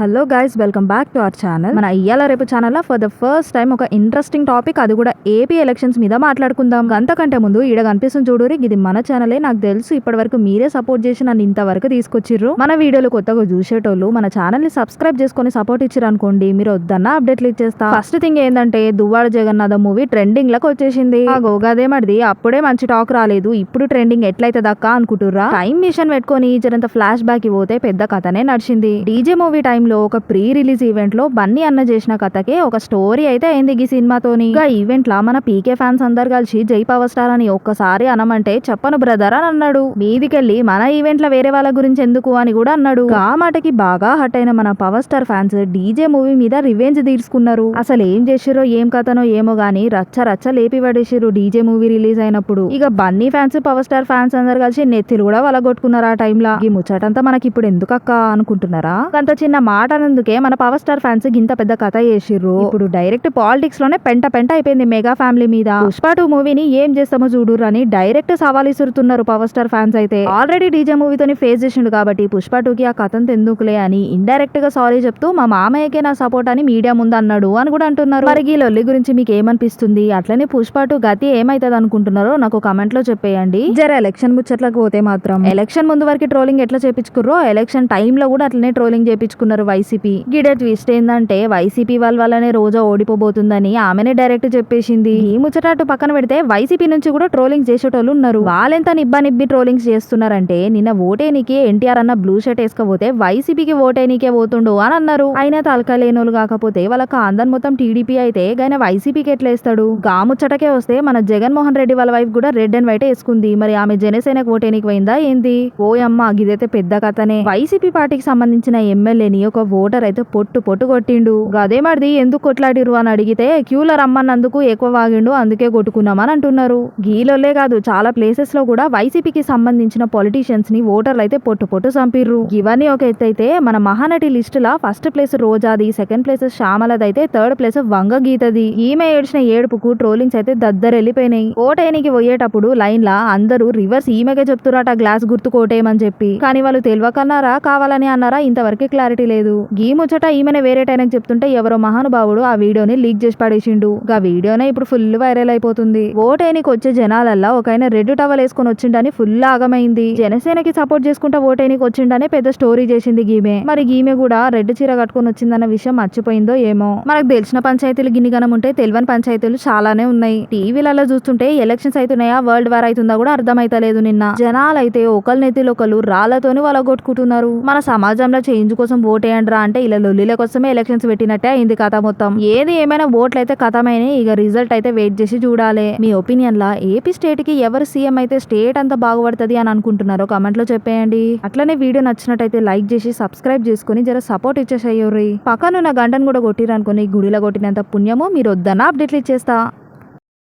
Hello guys, welcome back to our channel. మన ఇయ్యాల రేపు channel for the first time ఒక ఇంట్రెస్టింగ్ టాపిక్, అది కూడా ఏపీ ఎలక్షన్స్ మీద మాట్లాడుకుందాం. అంతకంటే ముందు ఈడ కనిపిస్తుంది చూడురి, ఇది మన ఛానలే. నాకు తెలుసు ఇప్పటి వరకు మీరే సపోర్ట్ చేసి నన్ను ఇంతవరకు తీసుకొచ్చిర్రు. మన వీడియోలు కొత్తగా చూసేటోళ్ళు మన ఛానల్ ని సబ్స్క్రైబ్ చేసుకుని సపోర్ట్ ఇచ్చారు అనుకోండి, మీరు వద్దన్న అప్డేట్లు ఇచ్చేస్తా. ఫస్ట్ థింగ్ ఏంటంటే, దువ్వాడ జగన్నాథం మూవీ ట్రెండింగ్ లకు వచ్చేసింది. ఆ గోగాదే మడిది అప్పుడే మంచి టాక్ రాలేదు, ఇప్పుడు ట్రెండింగ్ ఎట్లయితే దక్కా అనుకుంటుర్రా? టైం మిషన్ పెట్టుకొని జరంత ఫ్లాష్ బ్యాక్ పోతే పెద్ద కథనే నడిచింది. డీజే మూవీ టైంలో ఒక ప్రీ రిలీజ్ ఈవెంట్ లో బన్నీ అన్న చేసిన కథకే ఒక స్టోరీ అయితే అయింది ఈ సినిమాతోని. ఇంకా ఈవెంట్ లా మన పీకే ఫ్యాన్స్ అందరు కలిసి జై పవర్ స్టార్ అని ఒక్కసారి అనమంటే చెప్పను బ్రదర్ అని అన్నాడు. మీదికెళ్ళి మన ఈవెంట్ లో వేరే వాళ్ళ గురించి ఎందుకు అని కూడా అన్నాడు. ఆ మాటకి బాగా హట్ అయిన మన power star fans DJ movie మీద రివెంజ్ తీర్చుకున్నారు. అసలు ఏం చేసిరో ఏం కథనో ఏమో గానీ రచ్చ రచ్చ లేపి పడేసిరు డీజే మూవీ రిలీజ్ అయినప్పుడు. ఇక Bunny fans power star fans అందరు కలిసి నెత్తిలు కూడా వలగొట్టుకున్నారు ఆ టైంలో. ఈ ముచ్చటంతా మనకి ఇప్పుడు ఎందుకక్క అనుకుంటున్నారా? అంత చిన్న మాట అందుకే మన పవర్ స్టార్ ఫ్యాన్స్ ఇంత పెద్ద కథ చేసిర్రు. ఇప్పుడు డైరెక్ట్ పాలిటిక్స్ లోనే పెంట అయిపోయింది మెగా ఫ్యామిలీ మీద. పుష్ప 2 మూవీని ఏం చేస్తామో చూడురు అని డైరెక్ట్ సవాల్ ఇస్తున్నారు పవర్ స్టార్ ఫ్యాన్స్. అయితే ఆల్రెడీ డీజే మూవీతోని ఫేస్ చేసిండు కాబట్టి పుష్ప 2కి ఆ కథంత ఎందుకులే అని ఇండైరెక్ట్ గా సారీ చెప్తూ మా మామయ్యకే నా సపోర్ట్ అని మీడియా ముందు అన్నాడు అని కూడా అంటున్నారు. మరి ఈ లొల్లి గురించి మీకు ఏమనిపిస్తుంది? అట్లనే పుష్ప 2 గతి ఏమైతుంది అనుకుంటున్నారో నాకు కమెంట్ లో చెప్పేయండి. జర ఎలక్షన్ ముచ్చట్లకు పోతే మాత్రం ఎలక్షన్ ముందు వరకు ట్రోలింగ్ ఎట్లా చేపించుకుర్రో ఎలక్షన్ టైమ్ లో కూడా అట్లనే ట్రోలింగ్ చేపించుకున్నారు వైసీపీ. గిడే ట్విస్ట్ ఏందంటే వైసీపీ వల్లనే రోజా ఓడిపోబోతుందని ఆమెనే డైరెక్ట్ చెప్పేసింది. ఈ ముచ్చటాటు పక్కన పెడితే వైసీపీ నుంచి కూడా ట్రోలింగ్ చేసేటోళ్ళు ఉన్నారు. వాళ్ళెంత నిబ్బి ట్రోలింగ్స్ చేస్తున్నారంటే, నిన్న ఓటేనికి ఎన్టీఆర్ అన్న బ్లూ షర్ట్ వేసుకోపోతే వైసీపీకి ఓటేనికే పోతుండు అని అన్నారు. అయినా తలకలేనోళ్ళు కాకపోతే వాళ్ళకి ఆందన్ మొత్తం టీడీపీ అయితే గాయన వైసీపీకి ఎట్లా వేస్తాడు? గా ముచ్చటకే వస్తే మన జగన్మోహన్ రెడ్డి వాళ్ళ వైఫ్ కూడా రెడ్ అండ్ వైట్ వేసుకుంది. మరి ఆమె జనసేనకు ఓటేనికి పోయిందా ఏంది? ఓయమ్మ, గిదైతే పెద్ద కథనే. వైసీపీ పార్టీకి సంబంధించిన ఎమ్మెల్యేని ఒక ఓటర్ అయితే పొట్టు కొట్టిండు. గదే మరిది ఎందుకు కొట్లాడిరు అని అడిగితే క్యూలో రమ్మన్నందుకు ఎక్కువ వాగిండు, అందుకే కొట్టుకున్నామని అంటున్నారు. గీలోలే కాదు, చాలా ప్లేసెస్ లో కూడా వైసీపీకి సంబంధించిన పొలిటీషియన్స్ ని ఓటర్లు అయితే పొట్టు చంపిర్రు. ఇవన్నీ ఒక ఎత్తైతే, మన మహానటి లిస్ట్ లా ఫస్ట్ ప్లేస్ రోజాది, సెకండ్ ప్లేస్ శ్యామలది అయితే థర్డ్ ప్లేస్ వంగ గీతది. ఈమె ఏడ్చిన ఏడుపుకు ట్రోలింగ్స్ అయితే దద్దరెళ్ళిపోయినాయి. ఓటేనికి పోయేటప్పుడు లైన్ లా అందరూ రివర్స్ ఈమెకే చెప్తురాట గ్లాస్ గుర్తు కోటేయమని చెప్పి. కానీ వాళ్ళు తెలియకన్నారా కావాలని అన్నారా ఇంతవరకు క్లారిటీ లేదు. గీ ముచ్చట ఈమెనే వేరే టైంకి చెప్తుంటే ఎవరో మహానుభావుడు ఆ వీడియోని లీక్ చేసి పడేసిండు. ఆ వీడియోనే ఇప్పుడు ఫుల్ వైరల్ అయిపోతుంది. ఓటేనికి వచ్చే జనాలల్లా ఒక ఆయన రెడ్ టవల్ వేసుకొని వచ్చిండని ఫుల్ ఆగమైంది. జనసేనకి సపోర్ట్ చేసుకుంటా ఓటేనికి వచ్చిండనే పెద్ద స్టోరీ చేసింది గీమె. మరి గీమె కూడా రెడ్ చీర కట్టుకొని వచ్చిందన్న విషయం మర్చిపోయిందో ఏమో. మనకు తెలిసిన పంచాయతీలు గిన్నిగనం ఉంటే తెలియని పంచాయతీలు చాలానే ఉన్నాయి. టీవీలలో చూస్తుంటే ఎలక్షన్స్ అవుతున్నాయా వరల్డ్ వార్ అవుతుందా కూడా అర్థమైతలేదు. నిన్న జనాలైతే ఒకళ్ళ నెత్తిలో ఒకళ్ళు రాళ్లతోని వలగొట్టుకుంటున్నారు. మన సమాజంలో చేంజ్ కోసం ఓటేయండ్రా అంటే ఇలా లొల్లిల కోసమే ఎలక్షన్స్ పెట్టినట్టే అయింది కథ మొత్తం. ఏది ఏమైనా ఓట్లు అయితే కథమైన, ఇక రిజల్ట్ అయితే వెయిట్ చేసి చూడాలి. మీ ఒపీనియన్ లా ఏపీ స్టేట్ కి ఎవరు సీఎం అయితే స్టేట్ అంతా బాగుపడుతుంది అని అనుకుంటున్నారో కమెంట్ లో చెప్పేయండి. అట్లనే వీడియో నచ్చినట్టయితే లైక్ చేసి సబ్స్క్రైబ్ చేసుకుని జర సపోర్ట్ ఇచ్చేసేయ్యూరి. పక్కనున్న గంటను కూడా కొట్టిరనుకుని గుడిలో కొట్టినంత పుణ్యము మీరు వద్దన్న అప్డేట్లు ఇచ్చేస్తా.